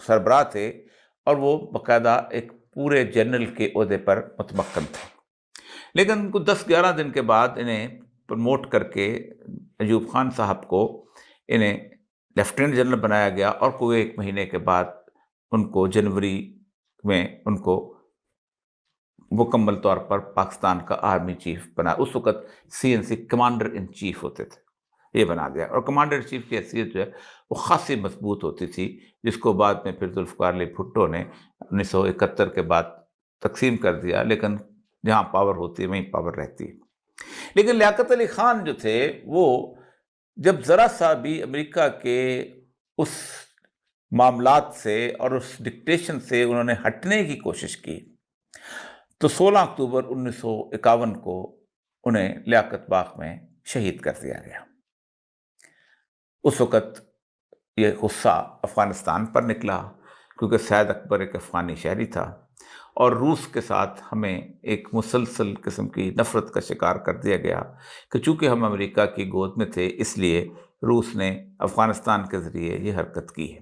سربراہ تھے اور وہ باقاعدہ ایک پورے جنرل کے عہدے پر متمکن تھے، لیکن ان کو 10-11 دن کے بعد انہیں پروموٹ کر کے ایوب خان صاحب کو انہیں لیفٹیننٹ جنرل بنایا گیا، اور کوئی 1 مہینے کے بعد ان کو جنوری میں ان کو مکمل طور پر پاکستان کا آرمی چیف بنا۔ اس وقت CNC کمانڈر ان چیف ہوتے تھے، یہ بنا دیا، اور کمانڈر ان چیف کی حیثیت جو ہے وہ خاصی مضبوط ہوتی تھی، جس کو بعد میں پھر ذوالفقار علی بھٹو نے 1971 کے بعد تقسیم کر دیا، لیکن جہاں پاور ہوتی ہے وہیں پاور رہتی ہے۔ لیکن لیاقت علی خان جو تھے وہ جب ذرا سا بھی امریکہ کے اس معاملات سے اور اس ڈکٹیشن سے انہوں نے ہٹنے کی کوشش کی، تو 16 اکتوبر 1951 کو انہیں لیاقت باغ میں شہید کر دیا گیا۔ اس وقت یہ غصہ افغانستان پر نکلا، کیونکہ سید اکبر ایک افغانی شہری تھا، اور روس کے ساتھ ہمیں ایک مسلسل قسم کی نفرت کا شکار کر دیا گیا کہ چونکہ ہم امریکہ کی گود میں تھے، اس لیے روس نے افغانستان کے ذریعے یہ حرکت کی ہے۔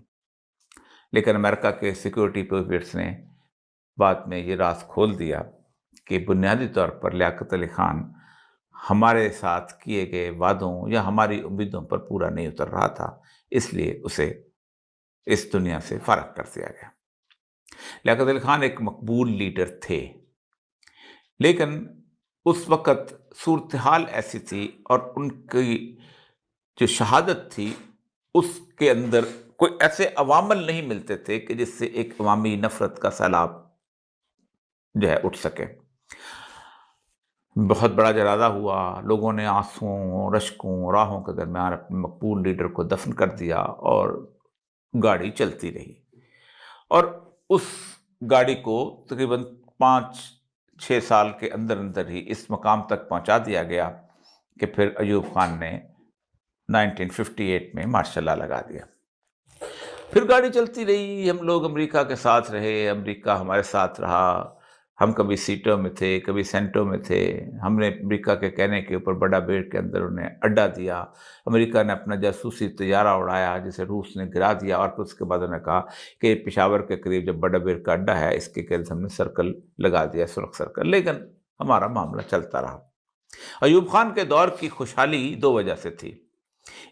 لیکن امریکہ کے سیکیورٹی پیپرز نے بعد میں یہ راز کھول دیا کہ بنیادی طور پر لیاقت علی خان ہمارے ساتھ کیے گئے وعدوں یا ہماری امیدوں پر پورا نہیں اتر رہا تھا، اس لیے اسے اس دنیا سے فارغ کر دیا گیا۔ لیاقت علی خان ایک مقبول لیڈر تھے، لیکن اس وقت صورتحال ایسی تھی اور ان کی جو شہادت تھی اس کے اندر کوئی ایسے عوامل نہیں ملتے تھے کہ جس سے ایک عوامی نفرت کا سیلاب جو ہے اٹھ سکے۔ بہت بڑا جنازہ ہوا، لوگوں نے آنسوؤں، رشکوں، راہوں کے درمیان اپنے مقبول لیڈر کو دفن کر دیا، اور گاڑی چلتی رہی، اور اس گاڑی کو تقریباً 5-6 سال کے اندر اندر ہی اس مقام تک پہنچا دیا گیا کہ پھر ایوب خان نے 1958 میں مارشل لا لگا دیا۔ پھر گاڑی چلتی رہی، ہم لوگ امریکہ کے ساتھ رہے، امریکہ ہمارے ساتھ رہا، ہم کبھی سیٹوں میں تھے، کبھی سینٹوں میں تھے، ہم نے امریکہ کے کہنے کے اوپر بڑا بیٹ کے اندر انہیں اڈا دیا، امریکہ نے اپنا جاسوسی طیارہ اڑایا جسے روس نے گرا دیا، اور پھر اس کے بعد انہوں نے کہا کہ پشاور کے قریب جب بڑا بیٹ کا اڈا ہے، اس کے گرد ہم نے سرکل لگا دیا، سرخ سرکل، لیکن ہمارا معاملہ چلتا رہا۔ ایوب خان کے دور کی خوشحالی 2 وجہ سے تھی۔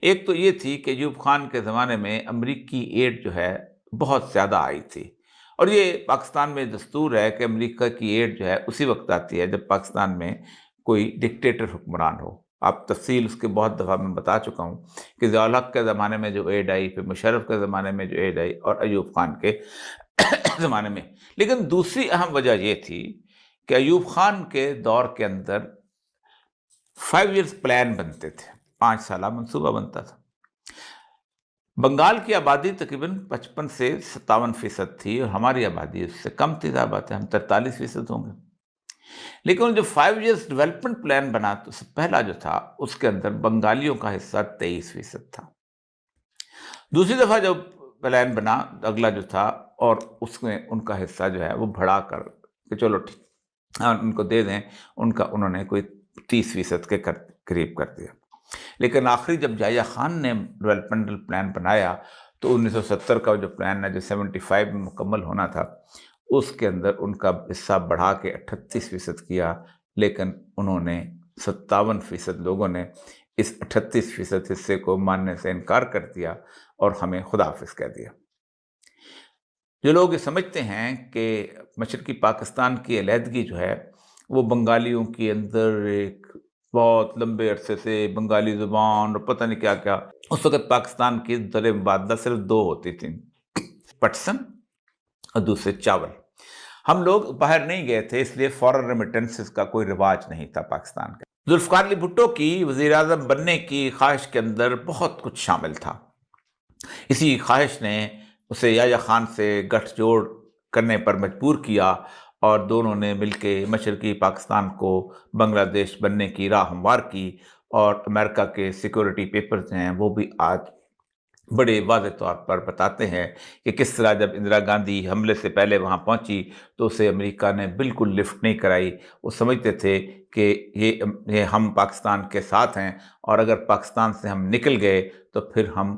ایک تو یہ تھی کہ ایوب خان کے زمانے میں امریکی ایڈ جو ہے بہت زیادہ آئی تھی، اور یہ پاکستان میں دستور ہے کہ امریکہ کی ایڈ جو ہے اسی وقت آتی ہے جب پاکستان میں کوئی ڈکٹیٹر حکمران ہو۔ آپ تفصیل اس کے بہت دفعہ میں بتا چکا ہوں کہ ضیاء الحق کے زمانے میں جو ایڈ آئی، پھر مشرف کے زمانے میں جو ایڈ آئی، اور ایوب خان کے زمانے میں۔ لیکن دوسری اہم وجہ یہ تھی کہ ایوب خان کے دور کے اندر 5 ایئرز پلان بنتے تھے، 5 سالہ منصوبہ بنتا تھا۔ بنگال کی آبادی تقریباً 55 سے 57% تھی، اور ہماری آبادی اس سے کم تھی، بات ہے ہم 43% ہوں گے۔ لیکن جو 5 ایئرز ڈیولپمنٹ پلان بنا تو پہلا جو تھا اس کے اندر بنگالیوں کا حصہ 23% تھا۔ دوسری دفعہ جب پلان بنا اگلا جو تھا، اور اس میں ان کا حصہ جو ہے وہ بڑھا کر کہ چلو ٹھیک ان کو دے دیں، انہوں نے کوئی 30% کے قریب کر دیا۔ لیکن آخری جب جائیہ خان نے ڈیولپمنٹل پلان بنایا تو 1970 کا جو پلان ہے جو 75 میں مکمل ہونا تھا، اس کے اندر ان کا حصہ بڑھا کے 38% کیا، لیکن انہوں نے 57% لوگوں نے اس 38% حصے کو ماننے سے انکار کر دیا اور ہمیں خدا حافظ کہہ دیا۔ جو لوگ یہ سمجھتے ہیں کہ مشرقی پاکستان کی علیحدگی جو ہے وہ بنگالیوں کے اندر ایک بہت لمبے عرصے سے بنگالی زبان اور پتہ نہیں کیا کیا، اس وقت پاکستان کی در مبادلہ صرف 2 ہوتی تھیں، پٹسن اور دوسرے چاول۔ ہم لوگ باہر نہیں گئے تھے، اس لیے فورن ریمیٹنسز کا کوئی رواج نہیں تھا پاکستان کا۔ ذوالفقار علی بھٹو کی وزیر اعظم بننے کی خواہش کے اندر بہت کچھ شامل تھا۔ اسی خواہش نے اسے یحییٰ خان سے گٹھ جوڑ کرنے پر مجبور کیا، اور دونوں نے مل کے مشرقی پاکستان کو بنگلہ دیش بننے کی راہ ہموار کی، اور امریکہ کے سیکورٹی پیپرز ہیں وہ بھی آج بڑے واضح طور پر بتاتے ہیں کہ کس طرح جب اندرا گاندھی حملے سے پہلے وہاں پہنچی تو اسے امریکہ نے بالکل لفٹ نہیں کرائی۔ وہ سمجھتے تھے کہ یہ ہم پاکستان کے ساتھ ہیں، اور اگر پاکستان سے ہم نکل گئے تو پھر ہم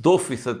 2%